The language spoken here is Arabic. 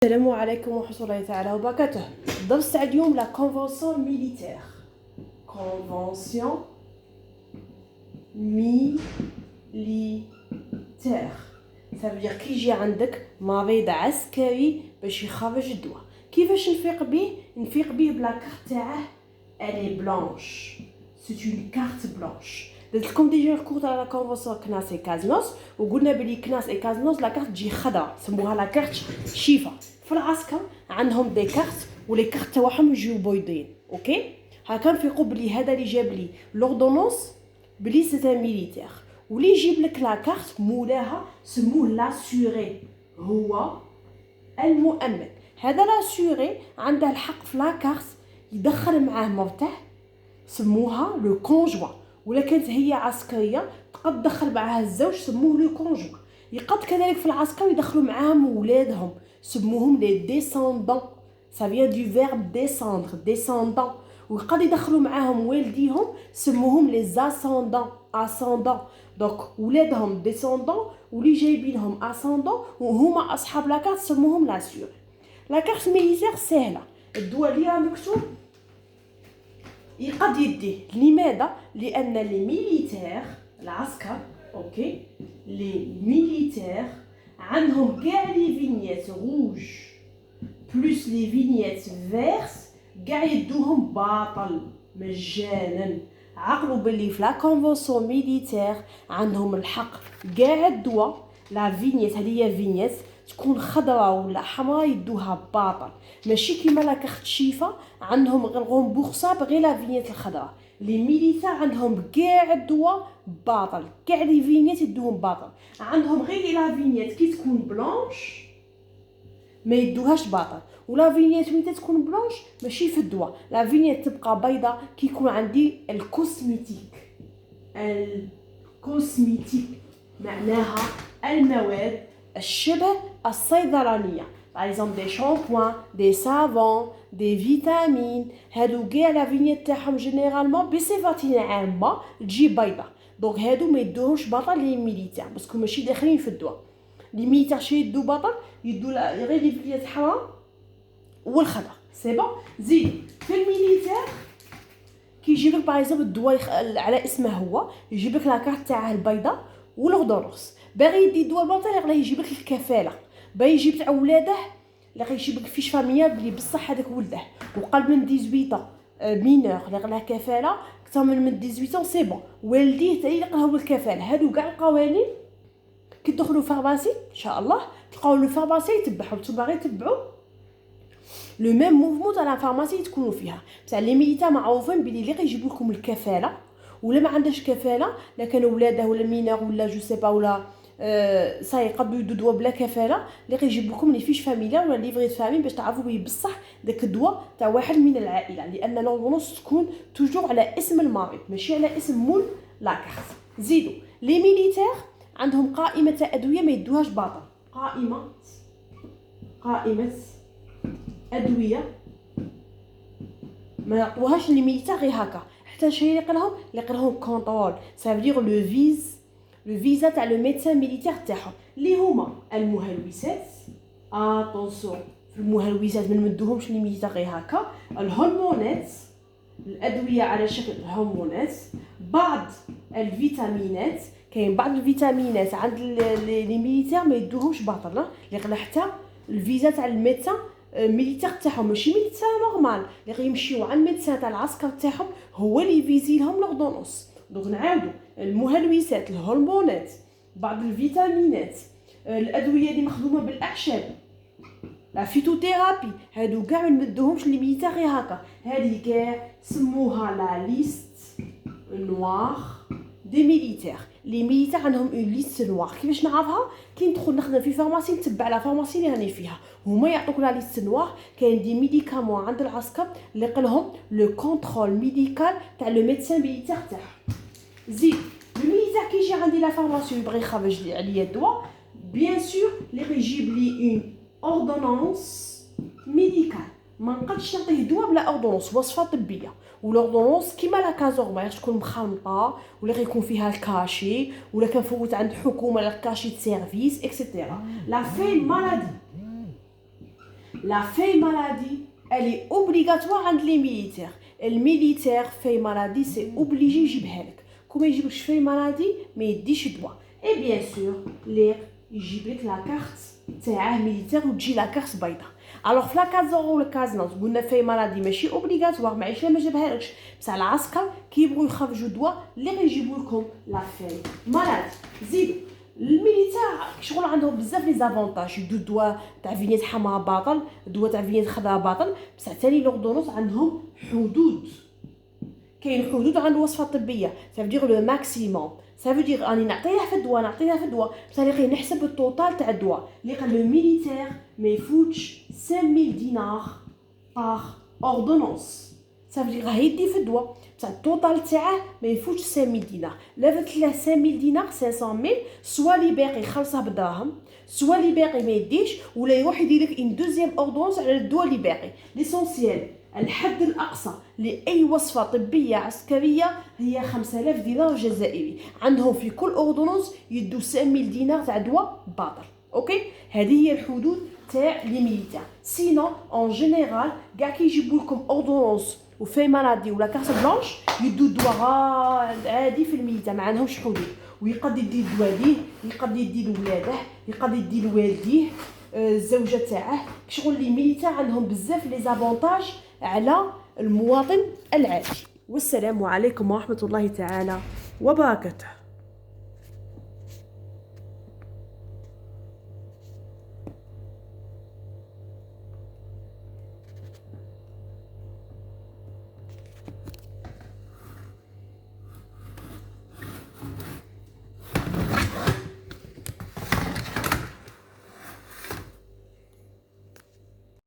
السلام عليكم ورحمة الله تعالى وبركاته. الدرس تاع اليوم لا كونفونسيون ميليتير. كونفونسيون ميليتير صافي كي يجي عندك مريض عسكري باش يخرج الدواء، كيفاش نفيق بيه بلا كارت تاعه الي بلانش. سي اون كارت بلانش. درت لكم ديجا الكور تاع لا كونفونسيون كناس اي كازنوس، وقلنا بلي كناس اي كازنوس لا كارت تجي خضراء، سموها لا كارت شيفا. في العسكر عندهم دي كارت ولي كارت تاعهم يجيو بيضين. اوكي هاكا نفيقوا بلي هذا اللي جاب لي لوردونونس بلي سي ان ميليتير، واللي يجيب لك لا كارت مولاها سموه لاسوري، هو المؤمن. هذا لاسوري عنده الحق في لا كارت يدخل معاه مرته سموها لو كونجوان، ولا كانت هي عسكريه تقد تدخل معاها الزوج سموه لو كونجوان. يقد كذلك في العسكر يدخلوا معاهم ولادهم سموهم لي ديسوندون، ça vient du verbe descendre descendant. ويقد يدخلوا معاهم والديهم سموهم لي ascendants ascendants. دونك ولادهم ديسوندون واللي جايبينهم اسوندون وهما اصحاب لاكارت سموهم لاسور. لاكارت ميليتير سهله، الدواء اللي مكتوب يقد يديه. لماذا؟ لان لي ميليتير العسكر اوكي لي ميليتير عندهم كاع لي فينيت روج بلس لي فينيت فيرس كاع يدوهم باطل مجانا. عقلوا باللي في لا كونفونسيون ميليتير عندهم الحق كاع الدواء لا فينيت هذه هي فينيت تكون خضراء ولا حمراء يدوها باطل، ماشي كيما لا كارت شيفا عندهم غير غومبورسا بغير لا فينيت الخضراء. لي ميليتير عندهم كاع الدواء باطل، كاع لي فينيت يدوهم باطل. عندهم غير لا فينيت كي تكون بلانش ما يدوهاش باطل، ولا فينيت متى تكون بلانش ماشي في الدواء. لا فينيت تبقى بيضاء كي يكون عندي الكوسميتيك. الكوسميتيك معناها المواد الشبه الصيدلانيه، باغ اكزومبل دي شامبوان دي سافون دي فيتامين. هادو كاع لا فينيت تاعهم جينيرالمون بصفه عامه تجي بيضاء، دونك هادو ما يدوهمش باطل لي ميليتير باسكو ماشي داخلين في الدواء. لي ميليتير شي يدو باطل يدو غير لي فينيت حمراء والخضر. سي بون زيد في الميليتير كي يجيب لك باغ اكزومبل الدواء على اسمه هو، يجيب لك لا كارت تاعه البيضاء ولوردونونس. باغي يدي الدواء الباطل راه يجيب لك الكفاله، باغي يجيب تاع ولاده لا يجيب لك فيش فاميال بلي بصح هذاك ولده وقال من 18 مينور لا له كفاله اكثر من 18 سي بون والديه حتى يلقى هو الكفاله. هادو كاع القوانين كي تدخلوا فارماسي ان شاء الله تلقاو لو فارماسي يتبعهم، نتوما غير تبعوا لو ميم موفمون تاع لا فارماسي تكونوا فيها. بصح لي ميليتير معروفين بلي اللي غيجيبوا لكم الكفاله ولا ما عندهاش كفاله، لا كانوا ولاده ولا مينور ولا جو سي با ولا صاي يقدروا يدوا دواء بلا كفاله، اللي غيجيب لكم لي فيش فاميليا ولا ليفري فامي باش تعرفوا بلي بصح داك الدواء تاع واحد من العائله، لان لوردونونس تكون توجور على اسم المريض ماشي على اسم مول لاكارت. زيدوا لي ميليتير عندهم قائمه تاع ادويه ما يدوهاش باطل، قائمه ادويه ما يعطوهاش لي ميليتير غير هكا، حتى شي يقراهم كونطرول. سافير لو فيزا تاع لو ميدسان ميليتير تاعهم اللي هما المهلوسات. اتونسيون في المهلوسات ما نمدوهمش لي ميليتير غير هكا. الهرمونات الادويه على شكل هرمونات، بعض الفيتامينات. كاين بعض الفيتامينات عند لي ميليتير ما يدوهمش باطل، اللي حتى الفيزا تاع الميدسان ميليتير تاعهم ماشي ميدسان نورمال اللي غيمشيو عند الميدسان تاع العسكر تاعهم هو اللي يفيزي لهم لوردونونس. دونك نعاودو المهلوسات الهرمونات بعض الفيتامينات الادويه اللي مخدومه بالاعشاب لا فيتوثيرابي، هادو كاع ما نمدوهمش لي ميليتير غير هكا. هذه كاع سموها لا ليست نوار دي ميليتير. لي ميليتير عندهم اون ليست نوار. كيفاش نعرفها؟ كي ندخل نخدم في فارماسي نتبع لا فارماسي اللي راني فيها، هما يعطوك لا ليست نوار. كاين دي ميديكامون عند العسكر اللي قالهم لو كونترول ميديكال تاع لو ميدسان ميليتير تاعهم. زيد لو ميليتير كي يجي عندي لا فارماسي يبغي يخرج لي عليا الدواء بيان سور اللي غيجيب لي اون اوردونونس ميديكال. ما نقدش نعطيه دواء بلا اوردونونس وصفه طبيه، والاوردونونس كيما لا كازور ما تكون مخلطه ولا غيكون فيها الكاشي ولا كنفوت عند الحكومه لا كاشي سيرفيس اكسيتيرا. لا فين مالادي لا في مالادي الي اوبليغاتوار عند لي ميليتير. الميليتير في مالادي سي اوبليجي يجيبها لك. كون ما يجيبكش في مالادي ما يديش دواء. اي بيان سور لي يجيب لك لا كارت تاعه ميليتير وتجي لا كارت بيضاء. الوغ في لا كاز زورو ولا كاز نوت قلنا في مالادي ماشي اوبليغاتوار، معليش ما جابهالكش، بصح العسكر كيبغوا يخرجوا دواء اللي غيجيبوا لكم لا في مالادي. زيدوا الميليتير شغل عندهم بزاف لي زافونتاج، يدو دواء تاع فينيت حمراء باطل، دواء تاع فينيت خضراء باطل، بصح تاني لوردونونس عندهم حدود. كاين حدود عند الوصفه الطبيه، سافدير لو ماكسيموم، سافدير راني نعطيه في الدواء بصح اللي نحسب التوتال تاع الدواء. اللي قال لو ميليتير ما يفوتش 5000 دينار باغ اوردونونس، سافدير راه يدي في الدواء بصح التوتال تاعه ما يفوتش 5000 دينار. لا فات له 5000 دينار 500000 سوا لي باقي يخلصها بالدراهم، سوا لي باقي ما يديش، ولا يروح يدير لك ان دوزيام اوردونس على الدواء اللي باقي. ليسونسيال الحد الأقصى لأي وصفة طبية عسكرية هي 5000 دينار جزائري. عندهم في كل أوردونونس يدو 5000 دينار تاع دواء باطل. أوكي، هذه هي الحدود تاع لي ميليتير. سينو اون جينيرال كاع كي يجيبوا لكم أوردونونس وفي مالادي ولا كارت بلانش يدو دواء عادي في الميليتير، ما عندهمش حدود. ويقد يدي الدواء ليه، يقد يدي لولاده، يقد يدي لوالديه، الزوجه تاعه. شغل لي ميليتير عندهم بزاف لي زافونتاج على المواطن العادي. والسلام عليكم ورحمه الله تعالى وبركاته.